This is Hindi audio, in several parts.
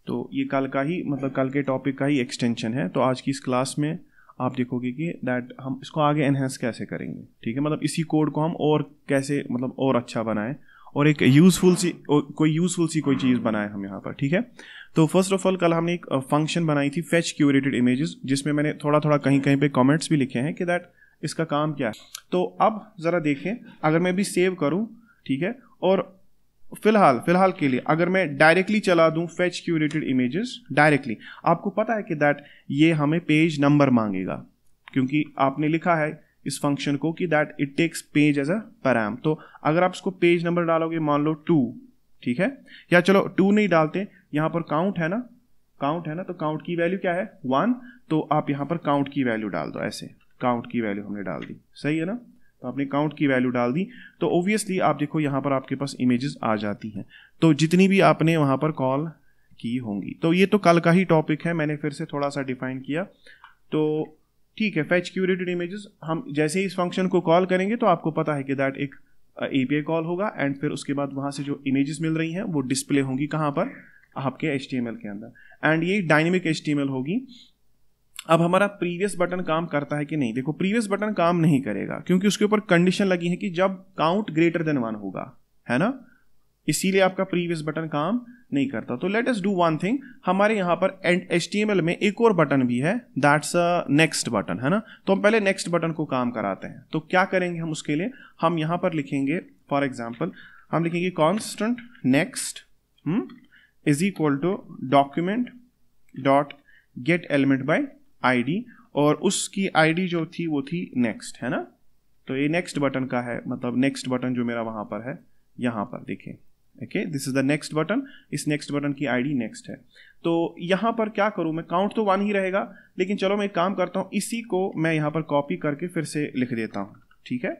तो ये कल का ही मतलब कल के टॉपिक का ही एक्सटेंशन है। तो आज की इस क्लास में आप देखोगे कि दैट हम इसको आगे एनहेंस कैसे करेंगे, ठीक है, मतलब इसी कोड को हम और कैसे मतलब और अच्छा बनाएं और एक यूज़फुल सी कोई चीज़ बनाएं हम यहाँ पर, ठीक है। तो फर्स्ट ऑफ ऑल कल हमने एक फंक्शन बनाई थी फेच क्यूरेटेड इमेजेस, जिसमें मैंने थोड़ा थोड़ा कहीं कहीं पे कमेंट्स भी लिखे हैं कि दैट इसका काम क्या है। तो अब ज़रा देखें, अगर मैं भी सेव करूँ, ठीक है, और फिलहाल के लिए अगर मैं डायरेक्टली चला दूं फेच क्यूरेटेड इमेजेस डायरेक्टली, आपको पता है कि दैट ये हमें पेज नंबर मांगेगा, क्योंकि आपने लिखा है इस फंक्शन को कि that it takes page as a param. तो अगर आप इसको पेज नंबर डालोगे, मान लो 2, ठीक है, या चलो 2 नहीं डालते, यहाँ पर काउंट है ना, तो काउंट की वैल्यू क्या है 1, तो आप यहाँ पर काउंट की वैल्यू डाल दो, ऐसे काउंट की वैल्यू हमने डाल दी, सही है ना। तो आपने काउंट की वैल्यू डाल दी, तो ऑब्वियसली आप देखो यहाँ पर आपके पास इमेजेस आ जाती हैं, तो जितनी भी आपने वहाँ पर कॉल की होंगी। तो ये तो कल का ही टॉपिक है, मैंने फिर से थोड़ा सा डिफाइन किया। तो ठीक है, फेच क्यूरेटेड इमेजेस हम जैसे ही इस फंक्शन को कॉल करेंगे तो आपको पता है कि दैट एक एपीआई कॉल होगा एंड फिर उसके बाद वहाँ से जो इमेजेस मिल रही हैं वो डिस्प्ले होंगी कहाँ पर, आपके HTML के अंदर, एंड ये डायनेमिक HTML होगी। अब हमारा प्रीवियस बटन काम करता है कि नहीं? देखो प्रीवियस बटन काम नहीं करेगा क्योंकि उसके ऊपर कंडीशन लगी है कि जब काउंट ग्रेटर देन 1 होगा, है ना, इसीलिए आपका प्रीवियस बटन काम नहीं करता। तो let us do one thing, हमारे यहाँ पर HTML में एक और बटन भी है, दैट्स अ नेक्स्ट बटन, है ना। तो हम पहले नेक्स्ट बटन को काम कराते हैं। तो क्या करेंगे हम उसके लिए, हम यहाँ पर लिखेंगे फॉर एग्जाम्पल, हम लिखेंगे constant next is equal to document dot get element by ID, और उसकी ID जो थी वो थी नेक्स्ट, है ना। तो ये नेक्स्ट बटन का है, मतलब नेक्स्ट बटन जो मेरा वहां पर है, यहां पर देखें, okay, this is the next button, इस नेक्स्ट बटन की ID नेक्स्ट है। तो यहां पर क्या करूं मैं, काउंट तो 1 ही रहेगा, लेकिन चलो मैं एक काम करता हूं, इसी को मैं यहां पर कॉपी करके फिर से लिख देता हूं, ठीक है।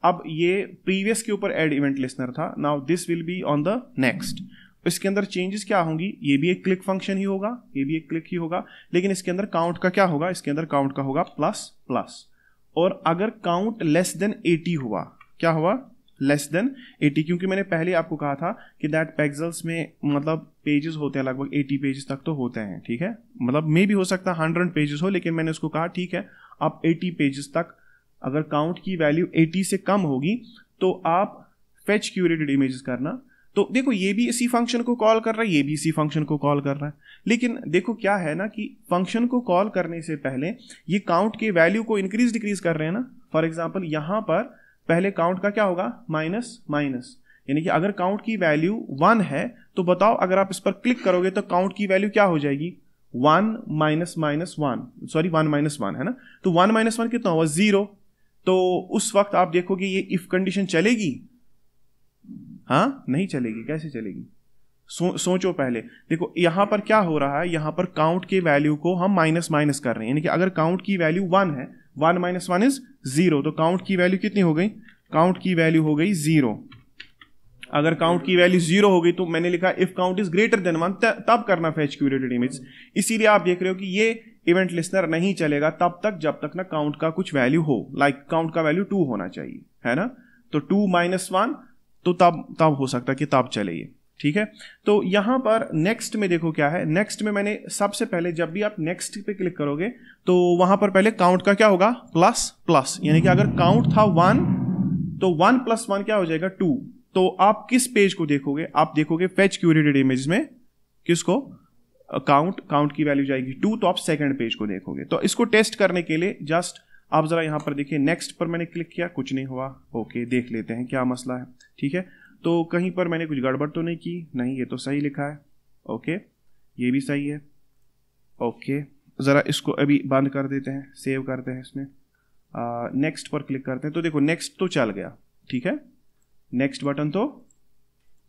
अब ये प्रीवियस के ऊपर एड इवेंट लिस्नर था, now this will be on the next. इसके अंदर चेंजेस क्या होंगी, ये भी एक क्लिक फंक्शन ही होगा, ये भी एक क्लिक ही होगा, लेकिन इसके अंदर काउंट का क्या होगा, इसके अंदर काउंट का होगा प्लस, और अगर काउंट लेस देन 80 हुआ, क्या हुआ, लेस देन 80, क्योंकि मैंने पहले आपको कहा था कि दैट पेक्सल्स में मतलब पेजेस होते हैं लगभग 80 पेजेस तक तो होते हैं, ठीक है, मतलब मे भी हो सकता है 100 पेजेस हो, लेकिन मैंने उसको कहा ठीक है आप 80 पेजेस तक, अगर काउंट की वैल्यू 80 से कम होगी तो आप फेच क्यूरेटेड इमेजेस करना। तो देखो ये भी इसी फंक्शन को कॉल कर रहा है, ये भी इसी फंक्शन को कॉल कर रहा है, लेकिन देखो क्या है ना कि फंक्शन को कॉल करने से पहले ये काउंट के वैल्यू को इंक्रीज डिक्रीज कर रहे हैं ना। फॉर एग्जांपल यहां पर पहले काउंट का क्या होगा, माइनस, यानी कि अगर काउंट की वैल्यू 1 है तो बताओ अगर आप इस पर क्लिक करोगे तो काउंट की वैल्यू क्या हो जाएगी, 1 माइनस 1 है ना। तो 1 माइनस 1 कितना हुआ, 0। तो उस वक्त आप देखोगे ये इफ कंडीशन चलेगी, हाँ नहीं चलेगी, कैसे चलेगी, सोचो पहले। देखो यहां पर क्या हो रहा है, यहां पर काउंट के वैल्यू को हम माइनस कर रहे हैं, यानी कि अगर काउंट की वैल्यू 1 है, 1 माइनस 1 इज 0, तो काउंट की वैल्यू कितनी हो गई, काउंट की वैल्यू हो गई 0। अगर काउंट की वैल्यू 0 हो गई तो मैंने लिखा if count is greater than 1, तब करना फेच क्यूरेटेड इमेज। इसीलिए आप देख रहे हो कि ये इवेंट लिस्नर नहीं चलेगा तब तक जब तक ना काउंट का कुछ वैल्यू हो, लाइक काउंट का वैल्यू 2 होना चाहिए, है ना। तो 2 माइनस 1 तो तब हो सकता है कि तब चले ये, ठीक है। तो यहां पर नेक्स्ट में देखो क्या है, नेक्स्ट में मैंने सबसे पहले जब भी आप नेक्स्ट पे क्लिक करोगे तो वहां पर पहले काउंट का क्या होगा, प्लस, यानी कि अगर काउंट था 1 तो 1 प्लस 1 क्या हो जाएगा, 2। तो आप किस पेज को देखोगे, आप देखोगे फेच क्यूरेटेड इमेज में किसको, काउंट की वैल्यू जाएगी 2, तो आप सेकंड पेज को देखोगे। तो इसको टेस्ट करने के लिए जस्ट आप जरा यहां पर देखिए, नेक्स्ट पर मैंने क्लिक किया, कुछ नहीं हुआ, ओके, देख लेते हैं क्या मसला है, ठीक है। तो कहीं पर मैंने कुछ गड़बड़ तो नहीं की, नहीं ये तो सही लिखा है, ओके, ये भी सही है, ओके। जरा इसको अभी बंद कर देते हैं, सेव करते हैं इसमें, नेक्स्ट पर क्लिक करते हैं। तो देखो नेक्स्ट तो चल गया, ठीक है, नेक्स्ट बटन तो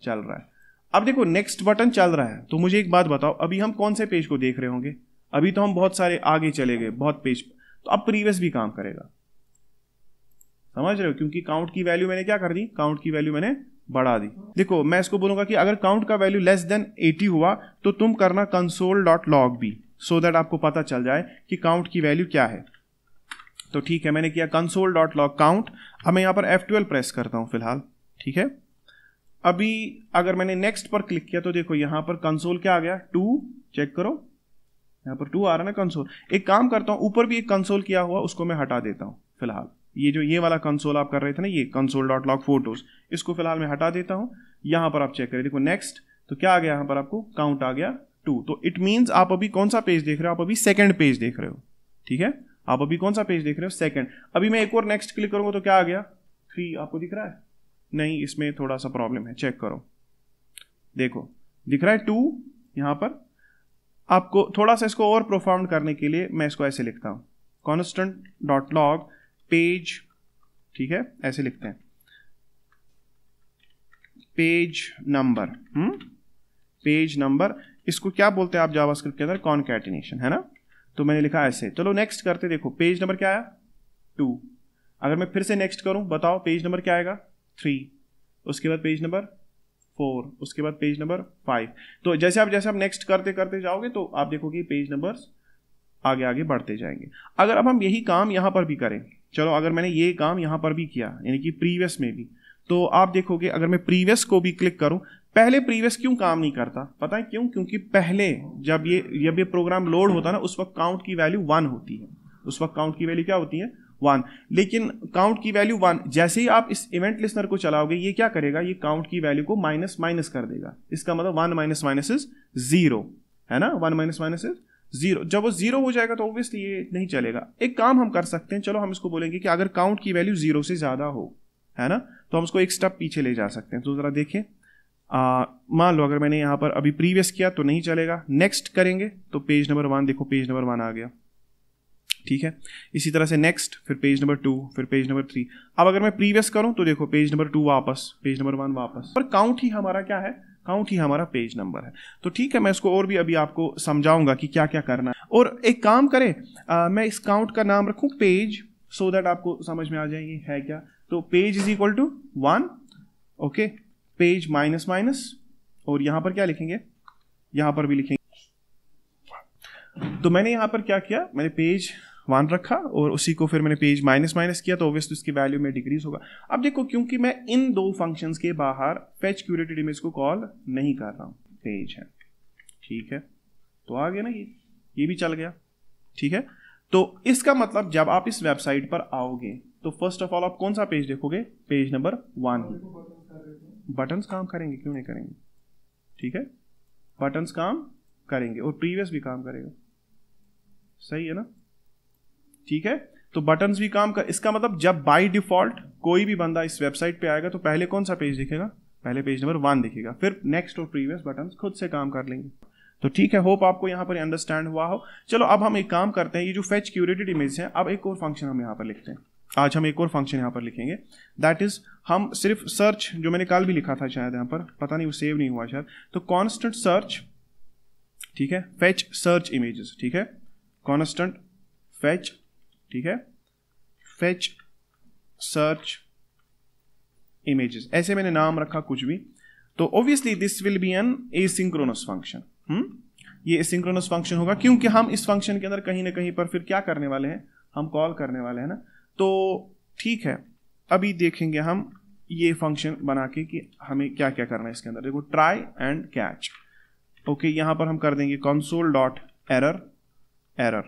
चल रहा है। अब देखो नेक्स्ट बटन चल रहा है, तो मुझे एक बात बताओ, अभी हम कौन से पेज को देख रहे होंगे, अभी तो हम बहुत सारे आगे चले गए, बहुत पेज, तो अब प्रीवियस भी काम करेगा, समझ रहे हो, क्योंकि काउंट की वैल्यू मैंने क्या कर दी, काउंट की वैल्यू मैंने बढ़ा दी। देखो मैं इसको बोलूंगा कि अगर काउंट का वैल्यू लेस देन 80 हुआ तो तुम करना console.log भी, सो दैट आपको पता चल जाए कि काउंट की वैल्यू क्या है। तो ठीक है, मैंने किया console.log काउंट। अब मैं यहां पर F12 प्रेस करता हूं फिलहाल, ठीक है, अभी अगर मैंने नेक्स्ट पर क्लिक किया तो देखो यहाँ पर कंसोल क्या आ गया, 2, चेक करो यहाँ पर 2 आ रहा है ना कंसोल। एक काम करता हूँ, ऊपर भी एक कंसोल किया हुआ उसको मैं हटा देता हूँ फिलहाल। ये वाला कंसोल आप कर रहे थे ना, ये console.log photos, इसको फिलहाल मैं हटा देता हूँ। यहाँ पर आप चेक करें, देखो नेक्स्ट, तो क्या आ गया यहाँ पर आपको काउंट आ गया 2। तो इट मीन्स आप अभी कौन सा पेज देख रहे हो, आप अभी सेकंड पेज देख रहे हो, ठीक है, आप अभी कौन सा पेज देख रहे हो, सेकंड। अभी मैं एक और नेक्स्ट क्लिक करूंगा तो क्या आ गया, 3 आपको दिख रहा है, नहीं इसमें थोड़ा सा प्रॉब्लम है, चेक करो, देखो दिख रहा है 2 यहाँ पर। आपको थोड़ा सा इसको और प्रोफाउंड करने के लिए मैं इसको ऐसे लिखता हूं, constant.log पेज, ठीक है, ऐसे लिखते हैं, पेज नंबर, पेज नंबर, इसको क्या बोलते हैं आप जावास्क्रिप्ट के अंदर, कॉन्कैटिनेशन, है ना। तो मैंने लिखा ऐसे, चलो नेक्स्ट करते, देखो पेज नंबर क्या आया, 2। अगर मैं फिर से नेक्स्ट करूं, बताओ पेज नंबर क्या आएगा, 3, उसके बाद पेज नंबर 4, उसके बाद पेज नंबर 5। तो जैसे आप नेक्स्ट करते करते जाओगे तो आप देखोगे पेज नंबर्स आगे आगे बढ़ते जाएंगे। अगर अब हम यही काम यहां पर भी करें, चलो अगर मैंने ये काम यहां पर भी किया, यानी कि प्रीवियस में भी, तो आप देखोगे अगर मैं प्रीवियस को भी क्लिक करूं, पहले प्रीवियस क्यों काम नहीं करता, पता है क्यों, क्योंकि पहले जब ये प्रोग्राम लोड होता है ना, उस वक्त काउंट की वैल्यू 1 होती है, उस वक्त काउंट की वैल्यू क्या होती है, 1। लेकिन काउंट की वैल्यू 1, जैसे ही आप इस इवेंट लिस्नर को चलाओगे, ये क्या करेगा, ये काउंट की वैल्यू को माइनस माइनस कर देगा। इसका मतलब 1 माइनस माइनस इज 0, है ना, 1 माइनस माइनस इज 0। जब वो 0 हो जाएगा तो ऑब्वियसली ये नहीं चलेगा। एक काम हम कर सकते हैं, चलो हम इसको बोलेंगे कि अगर काउंट की वैल्यू 0 से ज्यादा हो, है ना, तो हम उसको एक स्टेप पीछे ले जा सकते हैं। तो जरा देखें, मान लो अगर मैंने यहां पर अभी प्रीवियस किया तो नहीं चलेगा, नेक्स्ट करेंगे तो पेज नंबर 1, देखो पेज नंबर 1 आ गया, ठीक है। इसी तरह से नेक्स्ट, फिर पेज नंबर 2, फिर पेज नंबर 3। अब अगर मैं प्रीवियस करूं तो देखो पेज नंबर 2 वापस, पेज नंबर 1 वापस, पर काउंट ही हमारा क्या है, काउंट ही हमारा पेज नंबर है। तो ठीक है, मैं इसको और भी अभी आपको समझाऊंगा कि क्या क्या करना है। और एक काम करें, मैं इस काउंट का नाम रखूं पेज, सो दैट आपको समझ में आ जाए ये है क्या। तो page is equal to 1, okay, page minus minus, और यहां पर क्या लिखेंगे, यहां पर भी लिखेंगे। तो मैंने यहां पर क्या किया, मैंने पेज 1 रखा और उसी को फिर मैंने पेज माइनस माइनस किया, तो ऑब्वियसली उसकी वैल्यू में डिक्रीज होगा। अब देखो, क्योंकि मैं इन 2 फंक्शंस के बाहर फेच क्यूरेटेड इमेज को कॉल नहीं कर रहा हूं, पेज है, ठीक है, तो आ गया ना, ये भी चल गया, ठीक है। तो इसका मतलब जब आप इस वेबसाइट पर आओगे तो फर्स्ट ऑफ ऑल आप कौन सा पेज देखोगे, पेज नंबर 1। बटन्स काम करेंगे, क्यों नहीं करेंगे, ठीक है, बटन्स काम करेंगे और प्रीवियस भी काम करेगा, सही है ना, ठीक है। तो बटन्स भी काम कर, इसका मतलब जब बाय डिफॉल्ट कोई भी बंदा इस वेबसाइट पे आएगा तो पहले कौन सा पेज दिखेगा, पहले पेज नंबर 1 दिखेगा, फिर नेक्स्ट और प्रीवियस बटन्स खुद से काम कर लेंगे। तो ठीक है, होप आपको यहां पर अंडरस्टैंड हुआ हो। चलो अब हम एक काम करते हैं, ये जो फेच क्यूरेटेड इमेज है, अब एक और फंक्शन हम यहां पर लिखते हैं। आज हम एक और फंक्शन यहां पर लिखेंगे, दैट इज हम सिर्फ सर्च, जो मैंने कल भी लिखा था शायद यहां पर, पता नहीं वो सेव नहीं हुआ शायद, तो कांस्टेंट सर्च, ठीक है, फेच सर्च इमेजेस, ठीक है, कांस्टेंट फेच, ठीक है, फेच सर्च इमेजेस, ऐसे मैंने नाम रखा कुछ भी। तो obviously this will be an asynchronous function, ये एसिंक्रोनस फंक्शन होगा क्योंकि हम इस फंक्शन के अंदर कहीं ना कहीं पर फिर क्या करने वाले हैं, हम कॉल करने वाले हैं ना। तो ठीक है, अभी देखेंगे हम ये फंक्शन बना के कि हमें क्या क्या करना है इसके अंदर। देखो, ट्राई एंड कैच, ओके, यहां पर हम कर देंगे console.error एरर,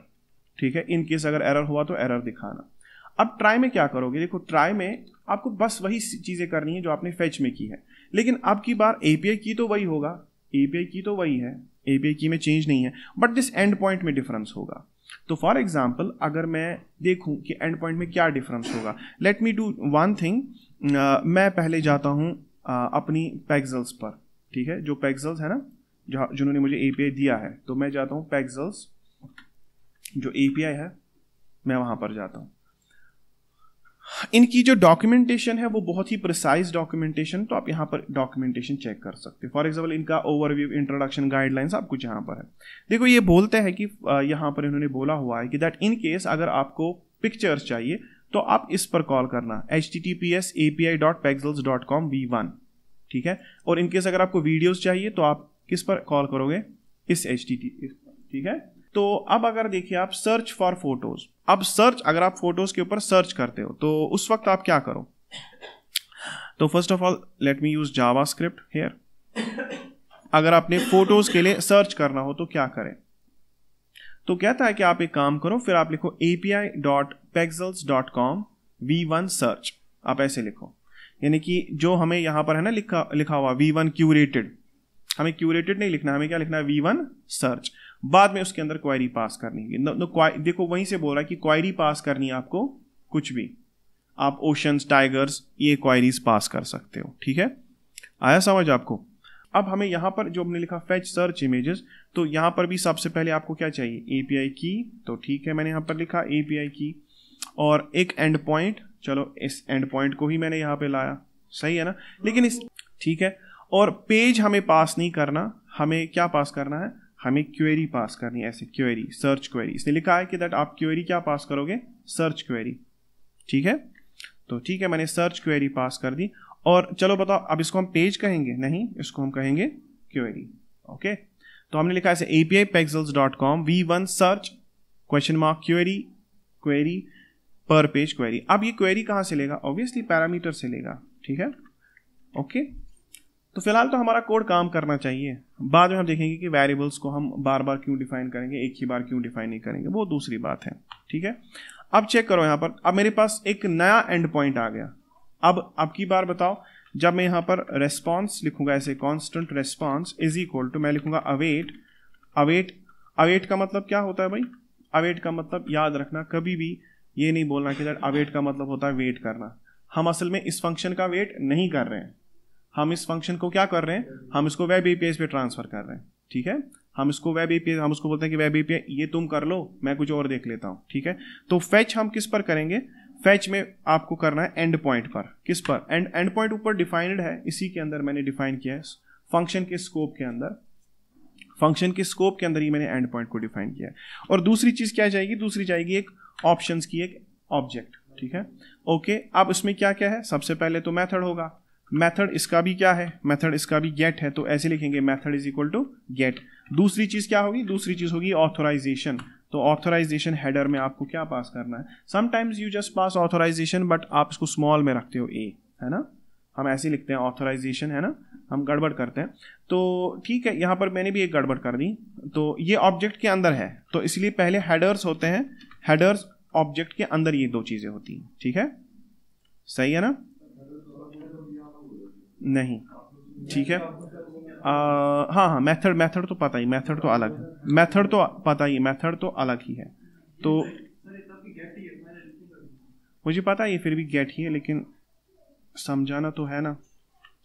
ठीक है, इन केस अगर एरर हुआ तो एरर दिखाना। अब ट्राई में क्या करोगे, देखो ट्राई में आपको बस वही चीजें करनी है जो आपने फेच में की है, लेकिन अब की बार एपीआई की तो वही होगा, एपीआई की तो वही है, एपीआई की में चेंज नहीं है, बट दिस एंड पॉइंट में डिफरेंस होगा। तो फॉर एग्जाम्पल अगर मैं देखूं कि एंड पॉइंट में क्या डिफरेंस होगा, let me do one thing, मैं पहले जाता हूं अपनी पेक्सल्स पर, ठीक है, जो पेक्सल्स है ना, जिन्होंने मुझे एपीआई दिया है, तो मैं जाता हूं पेक्सल्स, जो एपीआई है मैं वहां पर जाता हूं। इनकी जो डॉक्यूमेंटेशन है वो बहुत ही प्रिसाइज डॉक्यूमेंटेशन, तो आप यहाँ पर डॉक्यूमेंटेशन चेक कर सकते हैं। फॉर एग्जांपल इनका ओवरव्यू, इंट्रोडक्शन, गाइडलाइन, सब कुछ यहाँ पर है। देखो ये बोलते हैं कि यहाँ पर इन्होंने बोला हुआ है कि दैट इन केस अगर आपको पिक्चर्स चाहिए तो आप इस पर कॉल करना, https://api.pexels.com v1, ठीक है। और इनकेस अगर आपको वीडियोस चाहिए तो आप किस पर कॉल करोगे, इस http, ठीक है। तो अब अगर देखिए आप सर्च फॉर फोटोज, अब सर्च, अगर आप फोटोज के ऊपर सर्च करते हो तो उस वक्त आप क्या करो, तो first of all let me use JavaScript here. अगर आपने फोटोज के लिए सर्च करना हो तो क्या करें, तो कहता है कि आप एक काम करो, फिर आप लिखो api.pexels.com v1 सर्च, आप ऐसे लिखो, यानी कि जो हमें यहां पर है ना लिखा हुआ v1 क्यूरेटेड, हमें क्यूरेटेड नहीं लिखना, हमें क्या लिखना है v1 सर्च। बाद में उसके अंदर क्वेरी पास करनी है। देखो वहीं से बोल रहा है कि क्वेरी पास करनी है आपको, कुछ भी आप ओशंस, टाइगर्स, ये क्वेरीज पास कर सकते हो। ठीक है, आया समझ आपको। अब हमें यहां पर जो हमने लिखा फेच सर्च इमेजेस, तो यहां पर भी सबसे पहले आपको क्या चाहिए, एपीआई की। तो ठीक है, मैंने यहां पर लिखा एपीआई की और एक एंड पॉइंट। चलो इस एंड पॉइंट को ही मैंने यहां पे लाया, सही है ना। लेकिन इस ठीक है, और पेज हमें पास नहीं करना, हमें क्या पास करना है, हमें क्वेरी पास करनी है। ऐसे क्वेरी, सर्च क्वेरी, इसने लिखा है कि दैट आप क्वेरी क्या पास करोगे, सर्च क्वेरी। ठीक है, तो ठीक है, मैंने सर्च क्वेरी पास कर दी। और चलो बताओ, अब इसको हम पेज कहेंगे, नहीं, इसको हम कहेंगे क्वेरी। ओके, तो हमने लिखा है api.pexels.com v1 search question mark query, query पर पेज क्वेरी। अब ये क्वेरी कहां से लेगा, ऑब्वियसली पैरामीटर से लेगा। ठीक है, ओके, तो फिलहाल तो हमारा कोड काम करना चाहिए। बाद में हम देखेंगे कि वेरिएबल्स को हम बार बार क्यों डिफाइन करेंगे, एक ही बार क्यों डिफाइन नहीं करेंगे, वो दूसरी बात है। ठीक है, अब चेक करो यहां पर, अब मेरे पास एक नया एंड पॉइंट आ गया। अब की बार बताओ, जब मैं यहां पर रेस्पॉन्स लिखूंगा, ऐसे constant response is equal to, मैं लिखूंगा अवेट। अवेट का मतलब क्या होता है भाई, अवेट का मतलब याद रखना, कभी भी ये नहीं बोलना कि अवेट का मतलब होता है वेट करना। हम असल में इस फंक्शन का वेट नहीं कर रहे हैं, हम इस फंक्शन को क्या कर रहे हैं, हम इसको वेब एपीआई पे ट्रांसफर कर रहे हैं। ठीक है, हम इसको वेब एपीआई, हम उसको बोलते हैं कि वेब एपीआई ये तुम कर लो, मैं कुछ और देख लेता हूं। ठीक है, तो फेच हम किस पर करेंगे, फेच में आपको करना है एंड पॉइंट पर। किस पर, एंड पॉइंट ऊपर डिफाइंड है, इसी के अंदर मैंने डिफाइन किया है, फंक्शन के स्कोप के अंदर, फंक्शन के स्कोप के अंदर ही मैंने एंड पॉइंट को डिफाइन किया है। और दूसरी चीज क्या जाएगी, दूसरी जाएगी एक ऑप्शंस की एक ऑब्जेक्ट। ठीक है, ओके, अब इसमें क्या क्या है, सबसे पहले तो मेथड होगा, मेथड इसका भी क्या है, मेथड इसका भी गेट है, तो ऐसे लिखेंगे method is equal to get. दूसरी चीज क्या होगी, दूसरी चीज होगी ऑथराइजेशन। तो ऑथराइजेशन हेडर में आपको क्या पास करना है, sometimes you just pass authorization, but आप इसको स्मॉल में रखते हो, ए है ना, हम ऐसे लिखते हैं ऑथराइजेशन, है ना, हम गड़बड़ करते हैं। तो ठीक है, यहां पर मैंने भी एक गड़बड़ कर दी, तो ये ऑब्जेक्ट के अंदर है, तो इसलिए पहले हेडर्स होते हैं, हेडर्स ऑब्जेक्ट के अंदर ये दो चीजें होती हैं। ठीक है, सही है ना, नहीं, ठीक है, हाँ, मेथड तो पता ही, मेथड तो अलग है, मेथड तो पता ही, मेथड तो अलग ही है। तो मुझे पता है ये फिर भी गेट ही है, लेकिन समझाना तो है ना।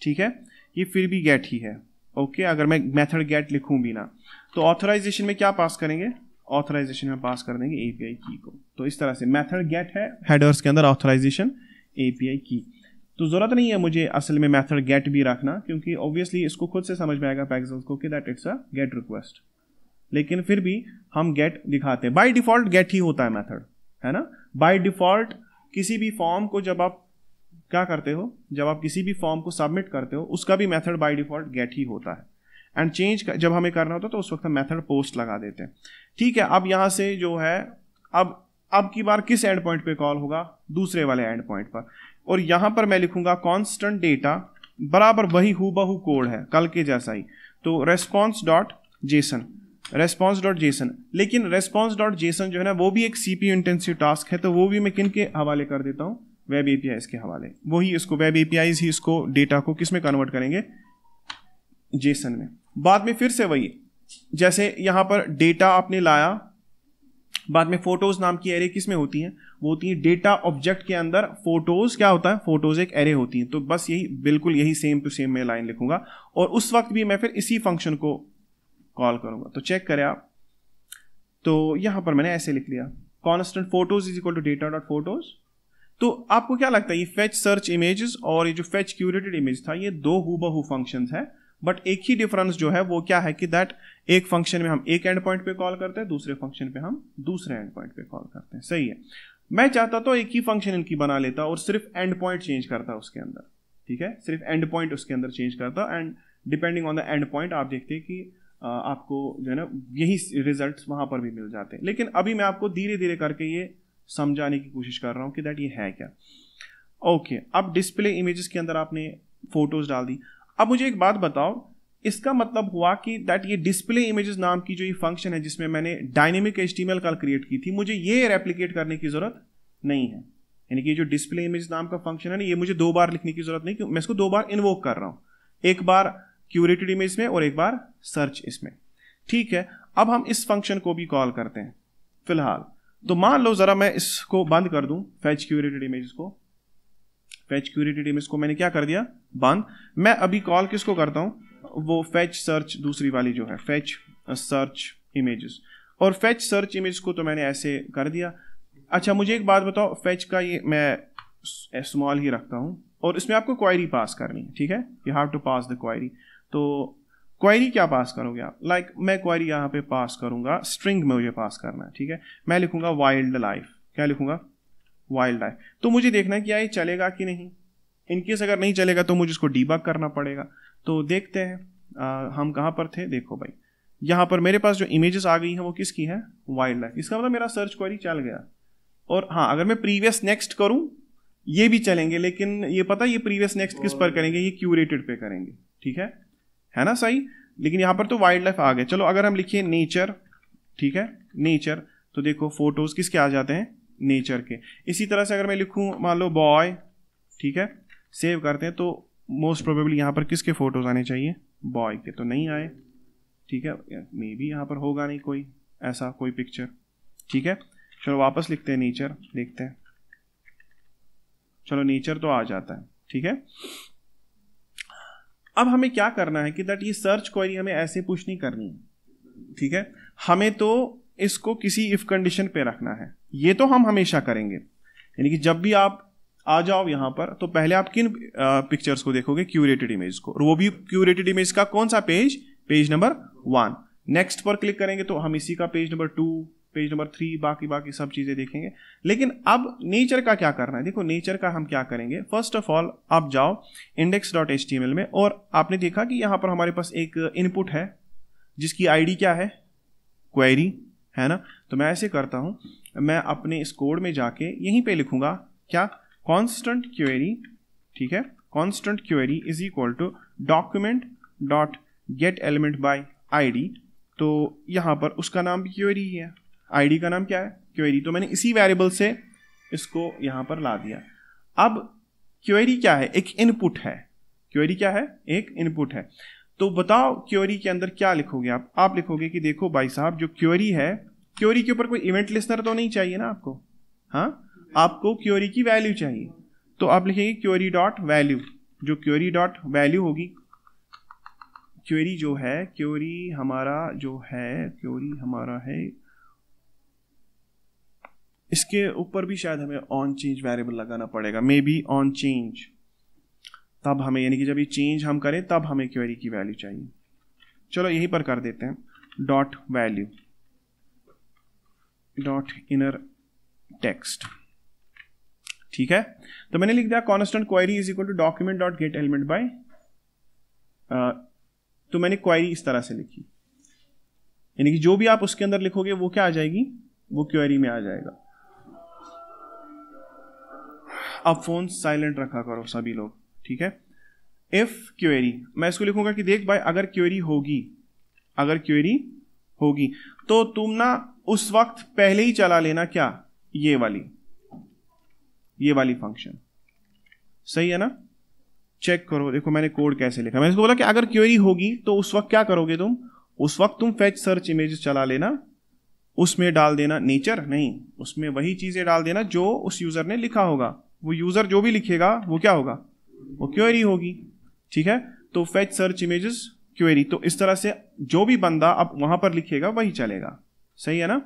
ठीक है, ये फिर भी गेट ही है। ओके, अगर मैं मेथड गेट लिखूं भी ना, तो ऑथराइजेशन में क्या पास करेंगे, ऑथराइजेशन में पास कर देंगे एपीआई की को। तो इस तरह से मेथड गेट है, हेडर्स के अंदर ऑथराइजेशन एपीआई की। तो जरूरत नहीं है मुझे असल में मेथड गेट भी रखना, क्योंकि ऑब्वियसली इसको खुद से समझ में आएगा पेक्सेल्स को कि that it's a gate request, लेकिन फिर भी हम गेट दिखाते हैं। बाय डिफॉल्ट गेट ही होता है मेथड, है ना। बाय डिफॉल्ट किसी भी फॉर्म को जब आप क्या करते हो, जब आप किसी भी फॉर्म को सबमिट करते हो, उसका भी मेथड बाय डिफॉल्ट गेट ही होता है। एंड चेंज जब हमें करना होता है तो उस वक्त हम मेथड पोस्ट लगा देते हैं। ठीक है, अब यहां से जो है, अब की बार किस एंड पॉइंट पे कॉल होगा, दूसरे वाले एंड पॉइंट पर। और यहां पर मैं लिखूंगा कांस्टेंट डेटा, बराबर वही हूबहू कोड है कल के जैसा ही, तो रेस्पॉन्स डॉट जेसन। लेकिन रेस्पॉन्स डॉट जेसन जो है ना, वो भी एक सीपीयू इंटेंसिव टास्क है, तो वो भी मैं किन के हवाले कर देता हूं, वेब एपीआई के हवाले। वही इसको वेब एपीआई ही इसको डेटा को किस में कन्वर्ट करेंगे, जेसन में। बाद में फिर से वही, जैसे यहां पर डेटा आपने लाया, बाद में फोटोज नाम की एरे किस में होती है, वो होती है डेटा ऑब्जेक्ट के अंदर। फोटोज क्या होता है, फोटोज एक एरे होती है। तो बस यही, बिल्कुल यही सेम टू सेम मैं लाइन लिखूंगा, और उस वक्त भी मैं फिर इसी फंक्शन को कॉल करूंगा। तो चेक करें आप, तो यहां पर मैंने ऐसे लिख लिया, constant photos is equal to data dot photos. तो आपको क्या लगता है, ये फेच सर्च इमेजेस और ये जो फेच क्यूरेटेड इमेज था, ये दो हूबहू फंक्शंस है, बट एक ही डिफरेंस जो है वो क्या है कि दैट एक फंक्शन में हम एक एंड पॉइंट पे कॉल करते हैं, दूसरे फंक्शन पे हम दूसरे एंड पॉइंट पे कॉल करते हैं। सही है, मैं चाहता तो एक ही फंक्शन इनकी बना लेता और सिर्फ एंड पॉइंट चेंज करता उसके अंदर। ठीक है, सिर्फ एंड पॉइंट उसके अंदर चेंज करता, and depending on the end point आप देखते हैं कि आपको जो है ना यही रिजल्ट वहां पर भी मिल जाते हैं। लेकिन अभी मैं आपको धीरे धीरे करके ये समझाने की कोशिश कर रहा हूं कि दैट ये है क्या। ओके, अब डिस्प्ले इमेजेस के अंदर आपने फोटोज डाल दी। अब मुझे एक बात बताओ, इसका मतलब हुआ कि दैट ये डिस्प्ले इमेजेस नाम की जो ये फंक्शन है जिसमें मैंने डायनेमिक HTML कल क्रिएट की थी, मुझे ये रेप्लिकेट करने की जरूरत नहीं है। यानी कि जो डिस्प्ले इमेज नाम का फंक्शन है ना, ये मुझे 2 बार लिखने की जरूरत नहीं, क्योंकि मैं इसको 2 बार इन्वोक कर रहा हूं, एक बार क्यूरेटेड इमेज में और एक बार सर्च इसमें। ठीक है, अब हम इस फंक्शन को भी कॉल करते हैं फिलहाल। तो मान लो जरा मैं इसको बंद कर दूं, फेच क्यूरेटेड इमेज को, फेच क्यूरेटेड इमेज को मैंने क्या कर दिया, बंद। मैं अभी कॉल किसको करता हूं, वो फेच सर्च दूसरी वाली जो है, फेच सर्च इमेजेस, और फेच सर्च इमेज को तो मैंने ऐसे कर दिया। अच्छा मुझे एक बात बताओ, फेच का ये मैं स्मॉल ही रखता हूं और इसमें आपको क्वेरी पास करनी है। ठीक है, you have to pass the query. तो क्वेरी क्या पास करोगे आप, लाइक मैं क्वेरी यहाँ पे पास करूंगा, स्ट्रिंग में मुझे पास करना है। ठीक है, मैं लिखूंगा वाइल्ड लाइफ, क्या लिखूंगा, वाइल्ड लाइफ। तो मुझे देखना है कि ये चलेगा कि नहीं। इनकेस अगर नहीं चलेगा तो मुझे इसको डीबग करना पड़ेगा। तो देखते हैं हम कहाँ पर थे। देखो भाई, यहाँ पर मेरे पास जो इमेजेस आ गई हैं वो किसकी है, वाइल्ड लाइफ। इसका मतलब मेरा सर्च क्वेरी चल गया। और हाँ, अगर मैं प्रीवियस नेक्स्ट करूं ये भी चलेंगे, लेकिन ये पता ये प्रीवियस नेक्स्ट किस पर करेंगे, ये क्यूरेटेड पे करेंगे। ठीक है ना, सही। लेकिन यहाँ पर तो वाइल्ड लाइफ आ गया। चलो अगर हम लिखिए नेचर, ठीक है, नेचर, तो देखो फोटोज किसके आ जाते हैं, नेचर के। इसी तरह से अगर मैं लिखूं मान लो बॉय, ठीक है, सेव करते हैं, तो मोस्ट प्रोबेबली यहाँ पर किसके फोटोज आने चाहिए, बॉय के, तो नहीं आए। ठीक है, मे बी यहाँ पर होगा नहीं कोई ऐसा कोई पिक्चर। ठीक है, चलो वापस लिखते हैं नेचर, देखते हैं। चलो नेचर तो आ जाता है। ठीक है, अब हमें क्या करना है कि दैट ये सर्च क्वेरी हमें ऐसे पुश नहीं करनी है। ठीक है, हमें तो इसको किसी इफ कंडीशन पे रखना है। ये तो हम हमेशा करेंगे, यानी कि जब भी आप आ जाओ यहां पर, तो पहले आप किन पिक्चर्स को देखोगे, क्यूरेटेड इमेज को, और वो भी क्यूरेटेड इमेज का कौन सा पेज, पेज नंबर 1। नेक्स्ट पर क्लिक करेंगे तो हम इसी का पेज नंबर 2, पेज नंबर 3, बाकी सब चीजें देखेंगे। लेकिन अब नेचर का क्या करना है, देखो नेचर का हम क्या करेंगे। फर्स्ट ऑफ ऑल आप जाओ index.html में, और आपने देखा कि यहां पर हमारे पास एक इनपुट है जिसकी आईडी क्या है, क्वेरी, है ना। तो मैं ऐसे करता हूं, मैं अपने इस कोड में जाके यहीं पे लिखूंगा क्या, कांस्टेंट क्वेरी। ठीक है, constant query is equal to document dot get element by ID. तो यहां पर उसका नाम भी क्वेरी ही है, आईडी का नाम क्या है, क्वेरी। तो मैंने इसी वेरिएबल से इसको यहां पर ला दिया। अब क्वेरी क्या है, एक इनपुट है। क्वेरी क्या है, एक इनपुट है। तो बताओ क्वेरी के अंदर क्या लिखोगे आप लिखोगे कि देखो भाई साहब, जो क्वेरी है, क्वेरी के ऊपर कोई इवेंट लिस्नर तो नहीं चाहिए ना आपको, हाँ, आपको क्वेरी की वैल्यू चाहिए। तो आप लिखेंगे क्वेरी डॉट वैल्यू। जो क्वेरी डॉट वैल्यू होगी, क्वेरी जो है, क्वेरी हमारा जो है, क्वेरी हमारा है, इसके ऊपर भी शायद हमें ऑन चेंज वेरिएबल लगाना पड़ेगा, मे बी ऑन चेंज, तब हमें, यानी कि जब ये चेंज हम करें तब हमें क्वेरी की वैल्यू चाहिए। चलो यहीं पर कर देते हैं, dot value dot inner text. ठीक है, तो मैंने लिख दिया constant query is equal to document dot get element by. तो मैंने क्वेरी इस तरह से लिखी, यानी कि जो भी आप उसके अंदर लिखोगे वो क्या आ जाएगी, वो क्वेरी में आ जाएगा। अब फोन साइलेंट रखा करो सभी लोग। ठीक है, इफ क्वेरी, मैं इसको लिखूंगा कि देख भाई, अगर क्वेरी होगी तो तुम ना उस वक्त पहले ही चला लेना क्या, ये वाली फंक्शन। सही है ना, चेक करो, देखो मैंने कोड कैसे लिखा। मैंने इसको बोला कि अगर क्वेरी होगी तो उस वक्त क्या करोगे तुम, उस वक्त तुम फेच सर्च इमेज चला लेना, उसमें डाल देना नेचर नहीं, उसमें वही चीजें डाल देना जो उस यूजर ने लिखा होगा। वो यूजर जो भी लिखेगा वो क्या होगा, वो क्वेरी होगी। ठीक है, तो फेच सर्च इमेजेस क्वेरी। तो इस तरह से जो भी बंदा अब वहां पर लिखेगा वही चलेगा। सही है ना।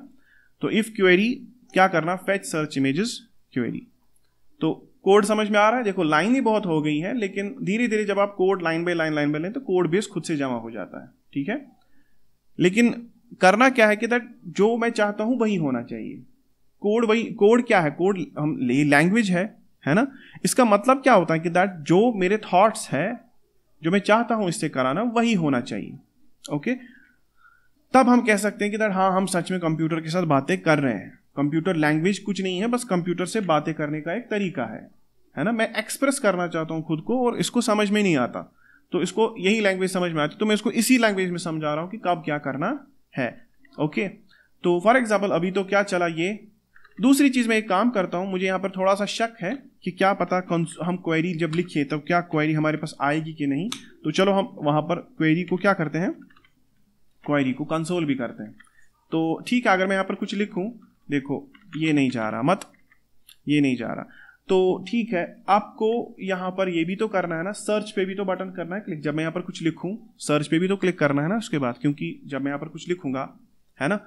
तो इफ क्वेरी क्या करना, फेच सर्च इमेजेस क्वेरी। तो कोड समझ में आ रहा है। देखो लाइन ही बहुत हो गई है, लेकिन धीरे धीरे जब आप कोड लाइन बाय लाइन लें तो कोड बेस खुद से जमा हो जाता है। ठीक है, लेकिन करना क्या है कि दैट जो मैं चाहता हूं वही होना चाहिए। कोड वही, कोड क्या है, कोड हम लैंग्वेज है ना। इसका मतलब क्या होता है कि दैट जो मेरे थॉट्स है, जो मैं चाहता हूं इससे कराना, वही होना चाहिए। ओके, तब हम कह सकते हैं कि दैट हाँ, हम सच में कंप्यूटर के साथ बातें कर रहे हैं। कंप्यूटर लैंग्वेज कुछ नहीं है, बस कंप्यूटर से बातें करने का एक तरीका है। है ना, मैं एक्सप्रेस करना चाहता हूँ खुद को और इसको समझ में नहीं आता, तो इसको यही लैंग्वेज समझ में आती, तो मैं इसको इसी लैंग्वेज में समझा रहा हूँ कि कब क्या करना है। ओके, तो फॉर एग्जाम्पल अभी तो क्या चला ये। दूसरी चीज मैं एक काम करता हूं, मुझे यहां पर थोड़ा सा शक है कि क्या पता हम क्वेरी जब लिखे तब क्या क्वेरी हमारे पास आएगी कि नहीं, तो चलो हम वहां पर क्वेरी को क्या करते हैं, क्वेरी को कंसोल भी करते हैं। तो ठीक है, अगर मैं यहां पर कुछ लिखूं, देखो ये नहीं जा रहा, ये नहीं जा रहा, तो ठीक है, आपको यहां पर ये भी तो करना है ना, सर्च पे भी तो बटन करना है क्लिक। जब मैं यहां पर कुछ लिखूं सर्च पे भी तो क्लिक करना है ना उसके बाद, क्योंकि जब मैं यहां पर कुछ लिखूंगा, है ना,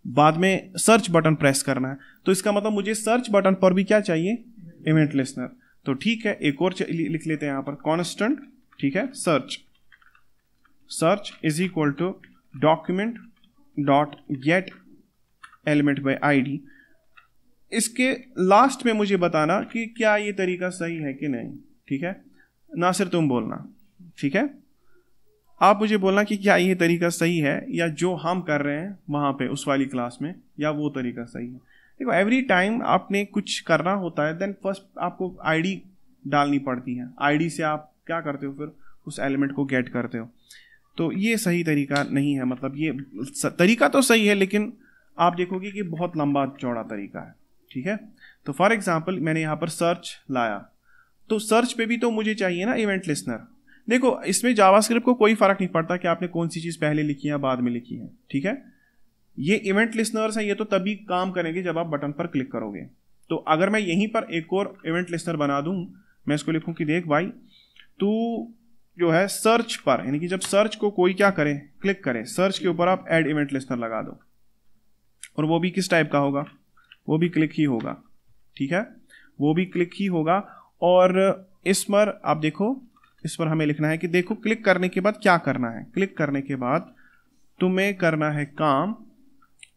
बाद में सर्च बटन प्रेस करना है, तो इसका मतलब मुझे सर्च बटन पर भी क्या चाहिए, इवेंट लिस्नर। तो ठीक है, एक और लिख लेते हैं यहां पर कांस्टेंट, ठीक है, search is equal to document dot get element by ID. इसके लास्ट में मुझे बताना कि क्या ये तरीका सही है कि नहीं, ठीक है, नासिर तुम बोलना, ठीक है, आप मुझे बोलना कि क्या ये तरीका सही है या जो हम कर रहे हैं वहां पे उस वाली क्लास में, या वो तरीका सही है। देखो एवरी टाइम आपने कुछ करना होता है, देन फर्स्ट आपको आईडी डालनी पड़ती है, आईडी से आप क्या करते हो, फिर उस एलिमेंट को गेट करते हो। तो ये सही तरीका नहीं है, मतलब ये तरीका तो सही है लेकिन आप देखोगे कि बहुत लंबा चौड़ा तरीका है, ठीक है। तो फॉर एग्जाम्पल मैंने यहाँ पर सर्च लाया, तो सर्च पे भी तो मुझे चाहिए ना इवेंट लिस्नर। देखो इसमें जावास्क्रिप्ट को कोई फर्क नहीं पड़ता कि आपने कौन सी चीज पहले लिखी है बाद में लिखी है, ठीक है। ये इवेंट लिस्नर्स हैं, ये तो तभी काम करेंगे जब आप बटन पर क्लिक करोगे। तो अगर मैं यहीं पर एक और इवेंट लिस्नर बना दूं, मैं इसको लिखूं कि देख भाई तू जो है सर्च पर, यानी कि जब सर्च को कोई क्या करे, क्लिक करे, सर्च के ऊपर आप ऐड इवेंट लिस्नर लगा दो, और वो भी किस टाइप का होगा, वो भी क्लिक ही होगा, ठीक है, वो भी क्लिक ही होगा। और इस पर आप देखो, इस पर हमें लिखना है कि देखो क्लिक करने के बाद क्या करना है, क्लिक करने के बाद तुम्हें करना है काम,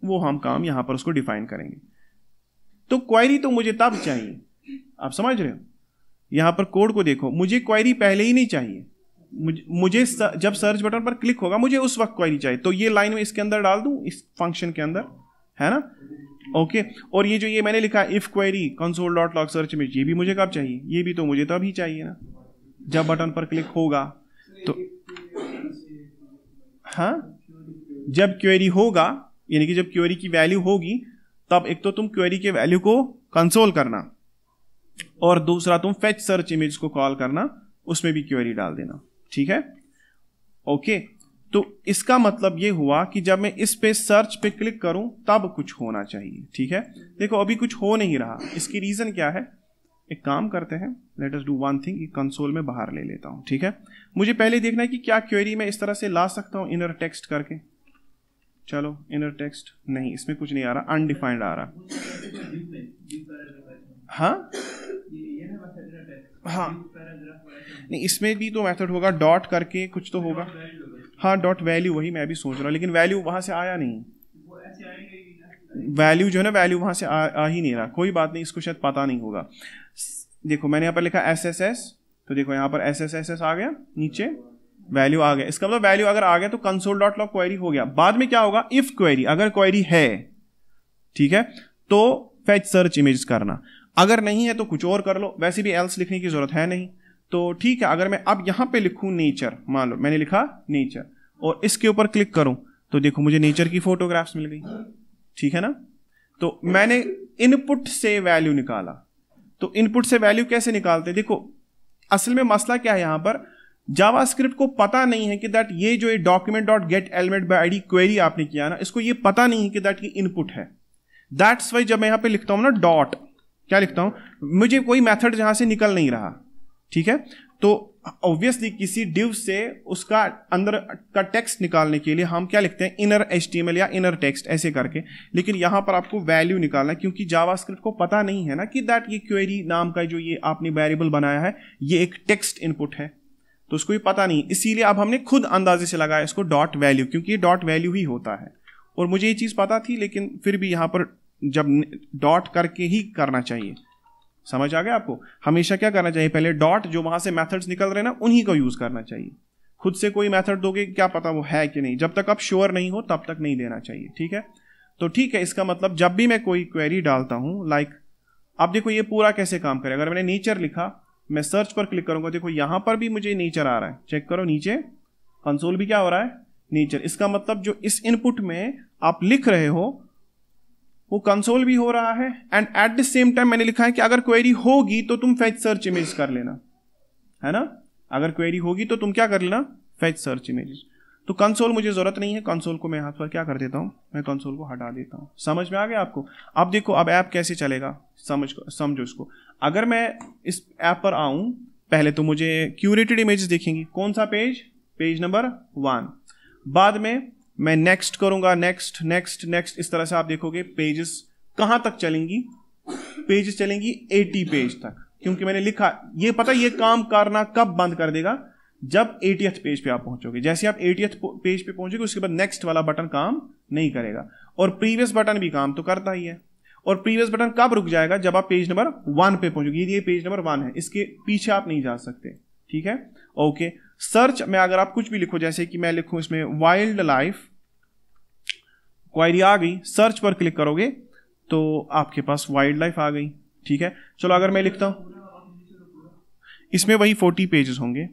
वो हम काम यहां पर उसको डिफाइन करेंगे। तो क्वेरी तो मुझे तब चाहिए, आप समझ रहे हो, यहां पर कोड को देखो, मुझे क्वेरी पहले ही नहीं चाहिए, मुझे जब सर्च बटन पर क्लिक होगा मुझे उस वक्त क्वेरी चाहिए। तो ये लाइन में इसके अंदर डाल दूं, इस फंक्शन के अंदर, है ना, ओके। और ये जो ये मैंने लिखा if query console dot log search में, ये भी मुझे कब चाहिए, ये भी तो मुझे तभी चाहिए ना जब बटन पर क्लिक होगा। तो हाँ, जब क्वेरी होगा, यानी कि जब क्वेरी की वैल्यू होगी, तब एक तो तुम क्वेरी के वैल्यू को कंसोल करना, और दूसरा तुम फेच सर्च इमेज को कॉल करना, उसमें भी क्वेरी डाल देना, ठीक है, ओके। तो इसका मतलब ये हुआ कि जब मैं इस पे सर्च पे क्लिक करूं तब कुछ होना चाहिए, ठीक है। देखो अभी कुछ हो नहीं रहा, इसकी रीजन क्या है, एक काम करते हैं, let us do one thing, console में बाहर ले लेता हूं, ठीक है। मुझे पहले देखना है कि क्या क्वेरी मैं इस तरह से ला सकता हूं इनर टेक्स्ट करके। चलो इनर टेक्स्ट नहीं, इसमें कुछ नहीं आ रहा, अनडिफाइंड आ रहा, हाँ हाँ, नहीं इसमें भी तो मेथड होगा, डॉट करके कुछ तो होगा, हाँ डॉट वैल्यू, वही मैं भी सोच रहा हूँ, लेकिन वैल्यू वहां से आया नहीं, वैल्यू जो है ना, वैल्यू वहां से आ ही नहीं रहा। कोई बात नहीं, इसको शायद पता नहीं होगा। देखो मैंने यहाँ पर लिखा SSS, तो देखो यहाँ पर SSS आ गया, नीचे वैल्यू आ गया, इसका मतलब वैल्यू अगर आ गया तो कंसोल डॉट लॉग क्वेरी हो गया। बाद में क्या होगा, इफ क्वेरी, अगर क्वेरी है, ठीक है, तो फेच सर्च इमेज करना, अगर नहीं है तो कुछ और कर लो, वैसे भी एल्स लिखने की जरूरत है नहीं। तो ठीक है, अगर मैं अब यहां पे लिखूं नेचर, मान लो मैंने लिखा नेचर और इसके ऊपर क्लिक करूं, तो देखो मुझे नेचर की फोटोग्राफ्स मिल गई, ठीक है ना। तो मैंने इनपुट से वैल्यू निकाला, तो इनपुट से वैल्यू कैसे निकालते हैं, देखो असल में मसला क्या है, यहां पर जावास्क्रिप्ट को पता नहीं है कि दैट ये जो document dot get element by ID query आपने किया ना, इसको ये पता नहीं है कि दैट ये इनपुट है। दैट्स वाई जब मैं यहां पे लिखता हूं ना डॉट, क्या लिखता हूं, मुझे कोई मेथड जहां से निकल नहीं रहा, ठीक है। तो ऑब्वियसली किसी डिव से उसका अंदर का टेक्स्ट निकालने के लिए हम क्या लिखते हैं, इनर HTML या इनर टेक्स्ट ऐसे करके, लेकिन यहां पर आपको वैल्यू निकालना है, क्योंकि जावास्क्रिप्ट को पता नहीं है ना कि दैट ये क्वेरी नाम का जो ये आपने वेरिएबल बनाया है ये एक टेक्स्ट इनपुट है, तो उसको ये पता नहीं, इसीलिए अब हमने खुद अंदाजे से लगाया इसको डॉट वैल्यू, क्योंकि ये डॉट वैल्यू ही होता है। और मुझे ये चीज पता थी, लेकिन फिर भी यहां पर जब डॉट करके ही करना चाहिए, समझ आ गया आपको। हमेशा क्या करना चाहिए, पहले डॉट, जो वहां से मेथड्स निकल रहे हैं ना उन्हीं को यूज करना चाहिए। खुद से कोई मेथड दोगे क्या पता वो है कि नहीं, जब तक आप श्योर नहीं हो तब तक नहीं देना चाहिए, ठीक है। तो ठीक है, इसका मतलब जब भी मैं कोई क्वेरी डालता हूं, लाइक अब देखो ये पूरा कैसे काम करेगा। अगर मैंने नेचर लिखा, मैं सर्च पर क्लिक करूंगा, देखो यहां पर भी मुझे नेचर आ रहा है, चेक करो नीचे कंसोल भी क्या हो रहा है, नेचर। इसका मतलब जो इस इनपुट में आप लिख रहे हो वो कंसोल भी हो रहा है, and at the same time मैंने लिखा है कि अगर क्वेरी होगी तो तुम फेच सर्च इमेज कर लेना, है ना। अगर क्वेरी होगी तो तुम क्या कर लेना, फेच सर्च इमेजेस। तो कंसोल मुझे जरूरत नहीं है, कंसोल को मैं यहाँ पर क्या कर देता हूँ, मैं कंसोल को हटा देता हूँ। समझ में आ गया आपको। अब देखो अब ऐप कैसे चलेगा, समझो इसको। अगर मैं इस ऐप पर आऊं, पहले तो मुझे क्यूरेटेड इमेजेस दिखेंगी। कौन सा पेज, पेज नंबर 1। बाद में मैं नेक्स्ट करूंगा, नेक्स्ट नेक्स्ट नेक्स्ट, इस तरह से आप देखोगे पेजेस कहां तक चलेंगी, पेजेस चलेंगी 80 पेज तक, क्योंकि मैंने लिखा। ये पता ये काम करना कब बंद कर देगा, जब 80th पेज पे आप पहुंचोगे। जैसे आप 80th पेज पे पहुंचोगे उसके बाद नेक्स्ट वाला बटन काम नहीं करेगा, और प्रीवियस बटन भी काम तो करता ही है। और प्रीवियस बटन कब रुक जाएगा, जब आप पेज नंबर 1 पे पहुंचोगे। ये पेज नंबर 1 है, इसके पीछे आप नहीं जा सकते, ठीक है। ओके, सर्च में अगर आप कुछ भी लिखो, जैसे कि मैं लिखूं इसमें वाइल्ड लाइफ, क्वेरी आ गई, सर्च पर क्लिक करोगे तो आपके पास वाइल्ड लाइफ आ गई, ठीक है। चलो अगर मैं लिखता हूं, इसमें वही 40 पेजेस होंगे।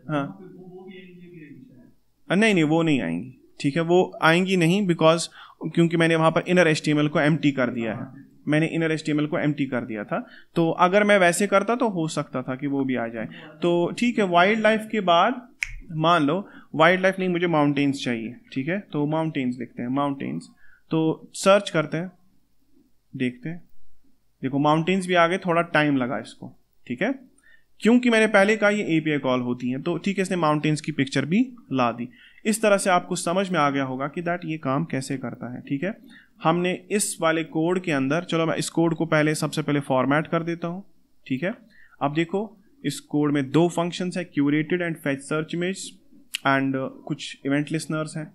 हाँ नहीं वो नहीं आएंगी, ठीक है, वो आएंगी नहीं, बिकॉज क्योंकि मैंने वहां पर इनर HTML को एम्प्टी कर दिया है, मैंने इनर HTML को एम्प्टी कर दिया था। तो अगर मैं वैसे करता तो हो सकता था कि वो भी आ जाए। तो ठीक है, वाइल्ड लाइफ के बाद मान लो वाइल्ड लाइफ नहीं, मुझे माउंटेन्स चाहिए, ठीक है। तो माउंटेन्स लिखते हैं, माउंटेन्स। तो सर्च करते हैं, देखते हैं, देखो माउंटेन्स भी आ गए। थोड़ा टाइम लगा इसको, ठीक है, क्योंकि मैंने पहले कहा ये API कॉल होती है। तो ठीक है, इसने माउंटेन्स की पिक्चर भी ला दी। इस तरह से आपको समझ में आ गया होगा कि दैट ये काम कैसे करता है, ठीक है। हमने इस वाले कोड के अंदर, चलो मैं इस कोड को पहले सबसे पहले फॉर्मेट कर देता हूं, ठीक है। अब देखो इस कोड में 2 फंक्शंस है, curated and fetch search image, and कुछ इवेंट लिसनर्स हैं,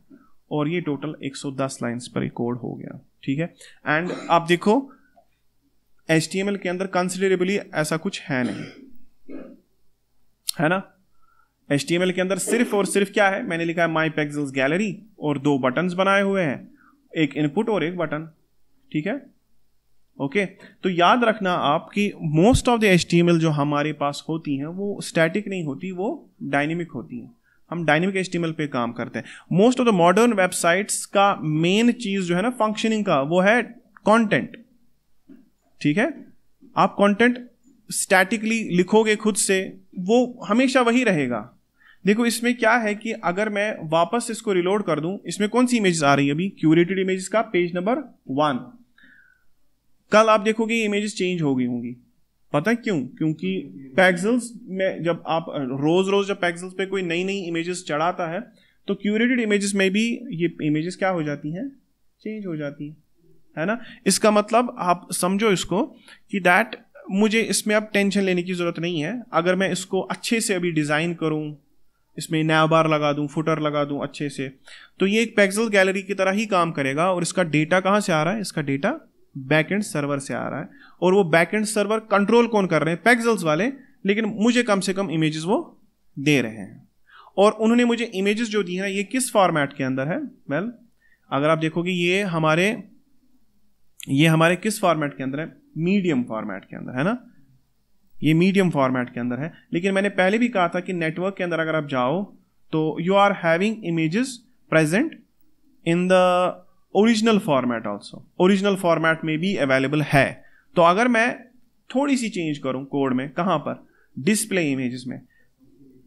और ये टोटल 110 लाइंस पर कोड हो गया, ठीक है। एंड आप देखो HTML के अंदर कंसिडरेबली ऐसा कुछ है नहीं, है ना। HTML के अंदर सिर्फ और सिर्फ क्या है, मैंने लिखा है माई पिक्सेल्स गैलरी, और 2 बटन्स बनाए हुए हैं, एक इनपुट और एक बटन, ठीक है। ओके, तो याद रखना आप कि मोस्ट ऑफ द HTML जो हमारे पास होती हैं वो स्टैटिक नहीं होती, वो डायनेमिक होती हैं। हम डायनेमिक HTML पे काम करते हैं। Most of the modern websites का मेन चीज जो है ना फंक्शनिंग का, वो है कंटेंट, ठीक है। आप कंटेंट स्टैटिकली लिखोगे खुद से, वो हमेशा वही रहेगा। देखो इसमें क्या है कि अगर मैं वापस इसको रिलोड कर दूं, इसमें कौन सी इमेजेस आ रही है अभी, क्यूरेटेड इमेजेस का पेज नंबर 1। कल आप देखोगे ये इमेजेस चेंज हो गई होंगी, पता है क्यों, क्योंकि पिक्सेल्स में जब आप रोज जब पिक्सेल्स पे कोई नई नई इमेजेस चढ़ाता है, तो क्यूरेटेड इमेजेस में भी ये इमेजेस क्या हो जाती हैं, चेंज हो जाती है ना। इसका मतलब आप समझो इसको कि दैट मुझे इसमें अब टेंशन लेने की जरूरत नहीं है। अगर मैं इसको अच्छे से अभी डिजाइन करूं, इसमें नैव बार लगा दूं, फुटर लगा दूं अच्छे से, तो ये एक पिक्सेल गैलरी की तरह ही काम करेगा। और इसका डेटा कहां से आ रहा है, इसका डेटा बैकएंड सर्वर से आ रहा है, और वो बैकएंड सर्वर कंट्रोल कौन कर रहे हैं, पिक्सेल्स वाले, लेकिन मुझे कम से कम इमेजेस वो दे रहे हैं। और उन्होंने मुझे इमेजेस जो दी है ये किस फॉर्मेट के अंदर है, वेल अगर आप देखोगे ये हमारे किस फॉर्मेट के अंदर है, मीडियम फॉर्मेट के अंदर है ना, ये मीडियम फॉर्मेट के अंदर है। लेकिन मैंने पहले भी कहा था कि नेटवर्क के अंदर अगर आप जाओ तो you are having images present in the original format also, original format में भी अवेलेबल है। तो अगर मैं थोड़ी सी चेंज करूं कोड में, कहां पर, डिस्प्ले इमेजेस में,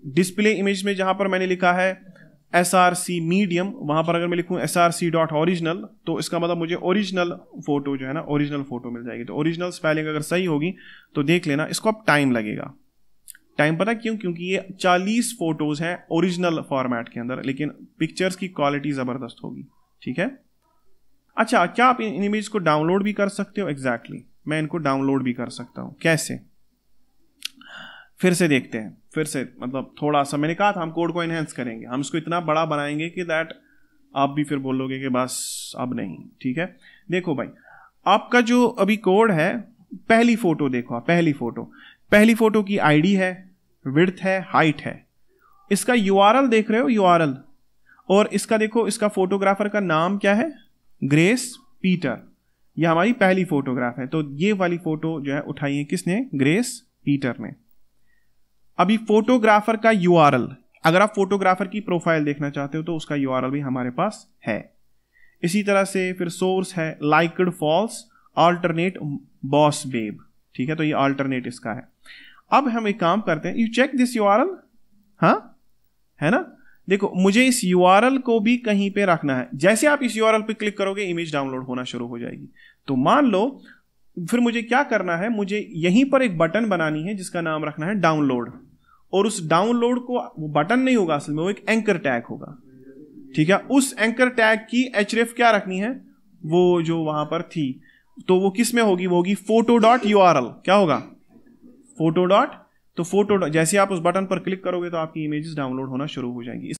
डिस्प्ले इमेज में जहां पर मैंने लिखा है SRC मीडियम, वहां पर अगर मैं लिखूं SRC.original, तो इसका मतलब मुझे ओरिजिनल फोटो जो है ना, ओरिजिनल फोटो मिल जाएगी। तो ओरिजिनल स्पेलिंग अगर सही होगी तो देख लेना, इसको अब टाइम लगेगा। टाइम पता क्यों, क्योंकि ये 40 फोटोज हैं ओरिजिनल फॉर्मेट के अंदर, लेकिन पिक्चर्स की क्वालिटी जबरदस्त होगी, ठीक है। अच्छा, क्या आप इन इमेज को डाउनलोड भी कर सकते हो, एग्जैक्टली मैं इनको डाउनलोड भी कर सकता हूं। कैसे, फिर से देखते हैं, फिर से मतलब थोड़ा सा, मैंने कहा था हम कोड को एनहेंस करेंगे, हम इसको इतना बड़ा बनाएंगे कि दैट आप भी फिर बोलोगे कि बस अब नहीं, ठीक है। देखो भाई, आपका जो अभी कोड है, पहली फोटो देखो, पहली फोटो की आईडी है, विड्थ है, हाइट है, इसका URL देख रहे हो, URL, और इसका देखो, इसका फोटोग्राफर का नाम क्या है, ग्रेस पीटर, ये हमारी पहली फोटोग्राफ है। तो ये वाली फोटो जो है उठाई है किसने? ग्रेस पीटर ने। अभी फोटोग्राफर का यूआरएल, अगर आप फोटोग्राफर की प्रोफाइल देखना चाहते हो तो उसका यूआरएल भी हमारे पास है। इसी तरह से फिर सोर्स है liked false alternate boss babe, ठीक है, तो ये अल्टरनेट इसका है। अब हम एक काम करते हैं, यू चेक दिस यूआरएल, हाँ है ना। देखो मुझे इस यूआरएल को भी कहीं पे रखना है। जैसे आप इस यूआरएल पे क्लिक करोगे इमेज डाउनलोड होना शुरू हो जाएगी। तो मान लो फिर मुझे क्या करना है, मुझे यहीं पर एक बटन बनानी है जिसका नाम रखना है डाउनलोड, और उस डाउनलोड को, वो बटन नहीं होगा असल में, वो एक एंकर टैग होगा, ठीक है। उस एंकर टैग की href क्या रखनी है, वो जो वहां पर थी, तो वो किस में होगी, वो होगी photo.url। क्या होगा? Photo dot. तो फोटो, जैसे आप उस बटन पर क्लिक करोगे तो आपकी इमेजेस डाउनलोड होना शुरू हो जाएंगी।